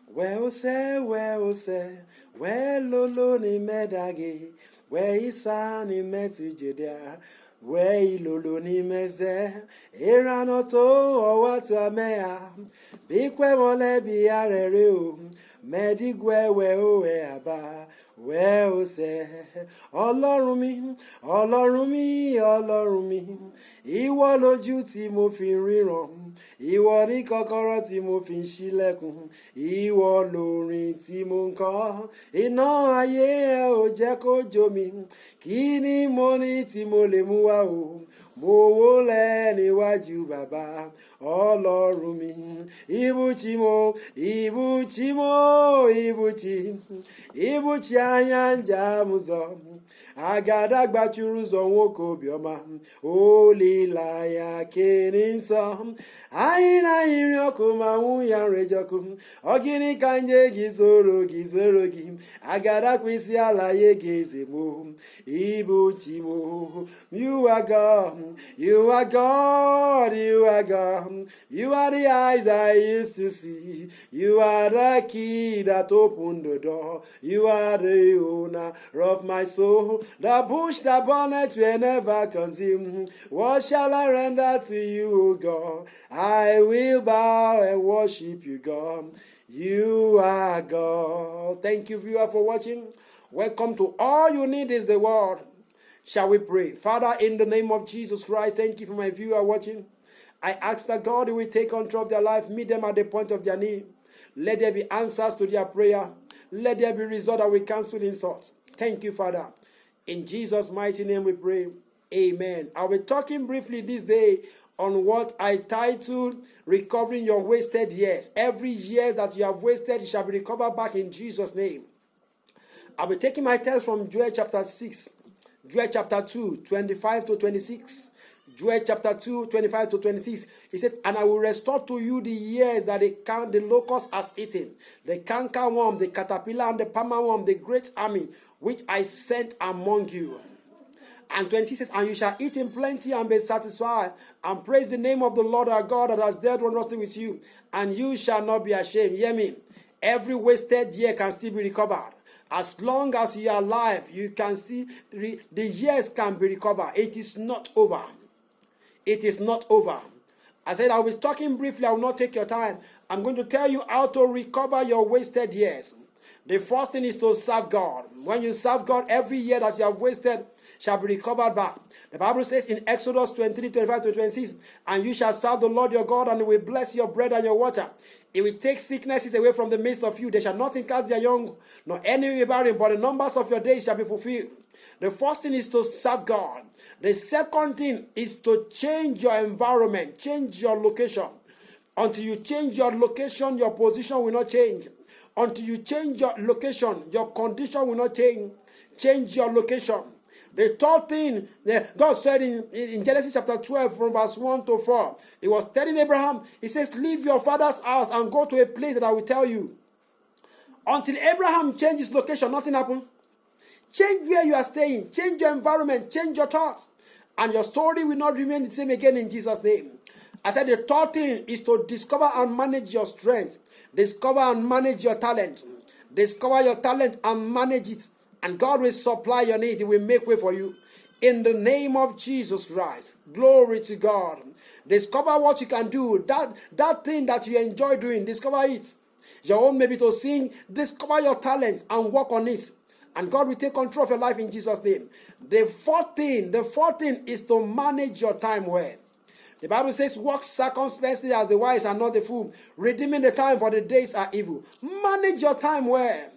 well say, well lolo ni medage, where isani metu Judea, where ilolo ni meze, iranoto owatu amea, bikwe mole bi arereo, medigwe we owe aba, well say, Ọlọ́run mi, Ọlọ́run mi, Ọlọ́run mi, ìwọ lójú tí mo fi ríran, ìwọ ní kọ́kọ́rọ́ tí mo fi ṣílẹ̀kùn, ìwọ lórin tí mo ń kọ, iná ayé ẹ ò jẹ́ kó jó mi, kí ni mo ní tí mo lè mú wá o, mo wólẹ̀ níwájú bàbá Ọlọ́run mi, ibuchi mo, ibuchi mo, ibuchi anya nja mụzọ, agadagba chụrụ ụzọ nwoke obiọma, olileanya kere nsọ, anyị na-ayịrị ọkụ ma nwụ ya nrejọkụ, ọ gịnị ka nye gị zoro gị, agadakwa isi ala ya ga-eze mo, ibuchi mo, you are God, you are God, you are God, you are the eyes I used to see, you are the key that opened the door, you are the owner of my soul, the bush, the bonnet will never consume. What shall I render to you, O God? I will bow and worship you, God. You are God. Thank you, viewer, for watching. Welcome to All You Need Is the Word. Shall we pray? Father, in the name of Jesus Christ, thank you for my viewer watching. I ask that God will take control of their life, meet them at the point of their need. Let there be answers to their prayer. Let there be result that we cancel insults. Thank you, Father. In Jesus' mighty name we pray. Amen. I'll be talking briefly this day on what I titled Recovering Your Wasted Years. Every year that you have wasted, it shall be recovered back in Jesus' name. I'll be taking my text from Joel chapter 6, Joel chapter 2, 25 to 26. Joel chapter 2, 25 to 26. He says, and I will restore to you the years that the locust has eaten, the cankerworm, the caterpillar, and the palmer worm, the great army, which I sent among you. And 26 says, and you shall eat in plenty and be satisfied, and praise the name of the Lord our God that has dealt wondrously with you, and you shall not be ashamed. Hear me. Every wasted year can still be recovered. As long as you are alive, you can see the years can be recovered. It is not over. It is not over. I said I was talking briefly. I will not take your time. I'm going to tell you how to recover your wasted years. The first thing is to serve God. When you serve God, every year that you have wasted shall be recovered back. The Bible says in Exodus 23, 25 to 26, and you shall serve the Lord your God, and he will bless your bread and your water. He will take sicknesses away from the midst of you. They shall not cast their young, nor any barren, but the numbers of your days shall be fulfilled. The first thing is to serve God. The second thing is to change your environment, change your location. Until you change your location, your position will not change. Until you change your location, your condition will not change. Change your location. The third thing, God said in Genesis chapter 12 from verse 1 to 4, he was telling Abraham, he says, leave your father's house and go to a place that I will tell you. Until Abraham changed his location, nothing happened. Change where you are staying, change your environment, change your thoughts, and your story will not remain the same again in Jesus' name. I said the third thing is to discover and manage your strength. Discover and manage your talent. Discover your talent and manage it. And God will supply your need. He will make way for you. In the name of Jesus Christ. Glory to God. Discover what you can do. That thing that you enjoy doing. Discover it. Your own maybe to sing. Discover your talent and work on it. And God will take control of your life in Jesus' name. The fourth thing is to manage your time well. The Bible says, walk circumspectly as the wise and not the fool, redeeming the time, for the days are evil. Manage your time well.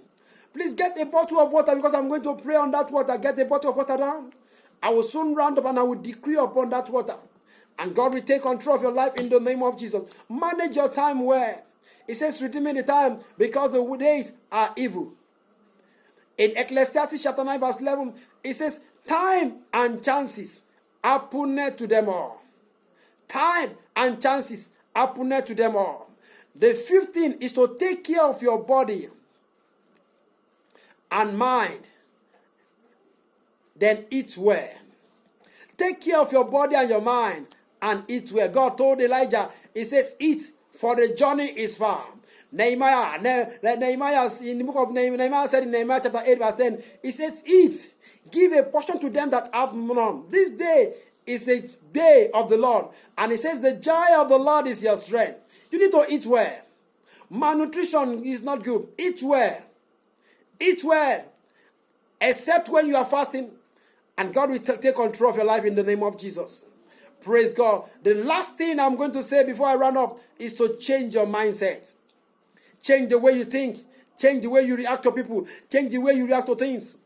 Please get a bottle of water, because I'm going to pray on that water. Get a bottle of water down. I will soon round up and I will decree upon that water. And God will take control of your life in the name of Jesus. Manage your time well. It says, redeeming the time, because the days are evil. In Ecclesiastes chapter 9 verse 11, it says, time and chances happen to them all. Time and chances happen to them all. The fifth thing is to take care of your body and mind. Then eat well. Take care of your body and your mind and eat well. God told Elijah, he says, eat, for the journey is far. Nehemiah in the book of Nehemiah said in Nehemiah chapter 8 verse 10, he says, eat, give a portion to them that have none. This day is the day of the Lord. And he says, the joy of the Lord is your strength. You need to eat well. Malnutrition is not good. Eat well. Eat well. Except when you are fasting. And God will take control of your life in the name of Jesus. Praise God. The last thing I'm going to say before I run up is to change your mindset. Change the way you think. Change the way you react to people. Change the way you react to things.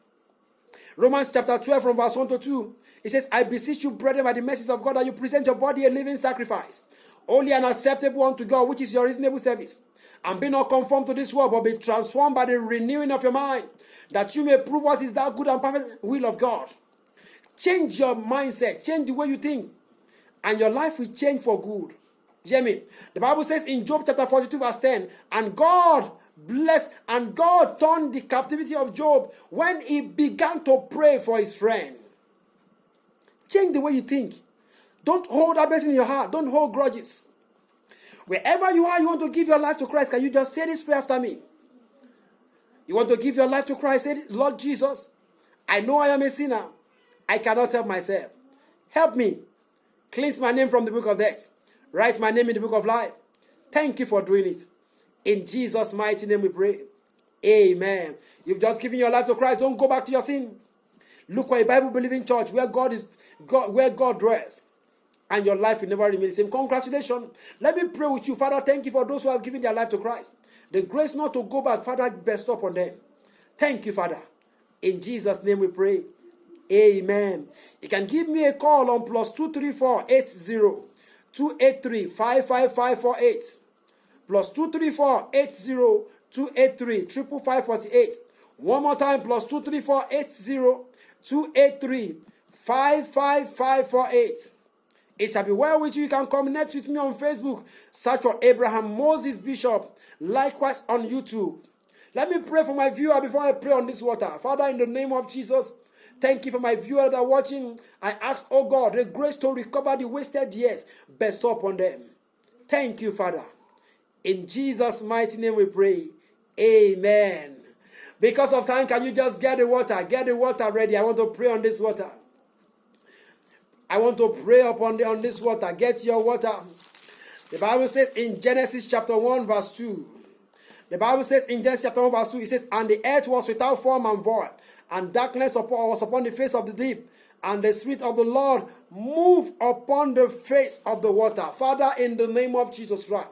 Romans chapter 12 from verse 1 to 2. It says, I beseech you, brethren, by the mercies of God, that you present your body a living sacrifice, only and acceptable unto God, which is your reasonable service. And be not conformed to this world, but be transformed by the renewing of your mind, that you may prove what is that good and perfect will of God. Change your mindset. Change the way you think. And your life will change for good. Hear me? The Bible says in Job chapter 42 verse 10, and God blessed, and God turned the captivity of Job when he began to pray for his friend. Change the way you think. Don't hold that in your heart. Don't hold grudges. Wherever you are, you want to give your life to Christ. Can you just say this prayer after me? You want to give your life to Christ. Say, Lord Jesus, I know I am a sinner. I cannot help myself. Help me. Cleanse my name from the book of death. Write my name in the book of life. Thank you for doing it. In Jesus' mighty name we pray. Amen. You've just given your life to Christ. Don't go back to your sin. Look for a Bible-believing church where God dwells. And your life will never remain the same. Congratulations. Let me pray with you. Father, thank you for those who have given their life to Christ. The grace not to go back, Father, bestow upon them. Thank you, Father. In Jesus' name we pray. Amen. You can give me a call on +234 80 283 55548. +234 80 283 55548. One more time, +234 80 283 55548. It shall be well with you. You can connect with me on Facebook. Search for Abraham Moses Bishop. Likewise on YouTube. Let me pray for my viewer before I pray on this water. Father, in the name of Jesus, thank you for my viewers that are watching. I ask, oh God, the grace to recover the wasted years. Bestow upon them. Thank you, Father. In Jesus' mighty name we pray. Amen. Because of time, can you just get the water? Get the water ready. I want to pray on this water. I want to pray on this water. Get your water. The Bible says in Genesis chapter 1 verse 2. The Bible says in Genesis chapter 1 verse 2. It says, and the earth was without form and void, and darkness was upon the face of the deep. And the Spirit of the Lord moved upon the face of the water. Father, in the name of Jesus Christ,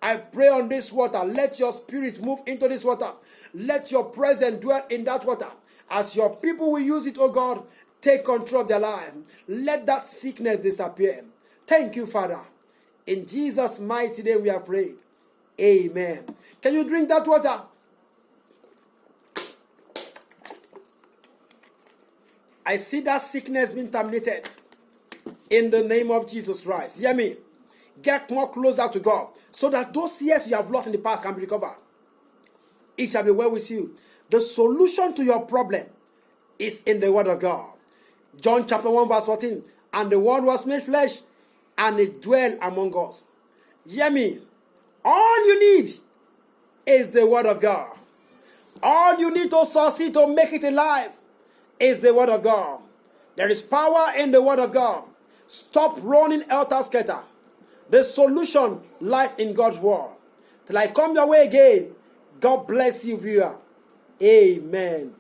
I pray on this water. Let your Spirit move into this water. Let your presence dwell in that water. As your people will use it, oh God, take control of their life. Let that sickness disappear. Thank you, Father. In Jesus' mighty name we have prayed. Amen. Can you drink that water? I see that sickness being terminated. In the name of Jesus Christ. Hear me. Get more closer to God, so that those years you have lost in the past can be recovered. It shall be well with you. The solution to your problem is in the Word of God. John chapter 1 verse 14. And the Word was made flesh, and it dwelt among us. Hear me. All you need is the Word of God. All you need to succeed, to make it alive, is the Word of God. There is power in the Word of God. Stop running helter-skelter. The solution lies in God's Word. Till I come your way again, God bless you, viewer. Amen.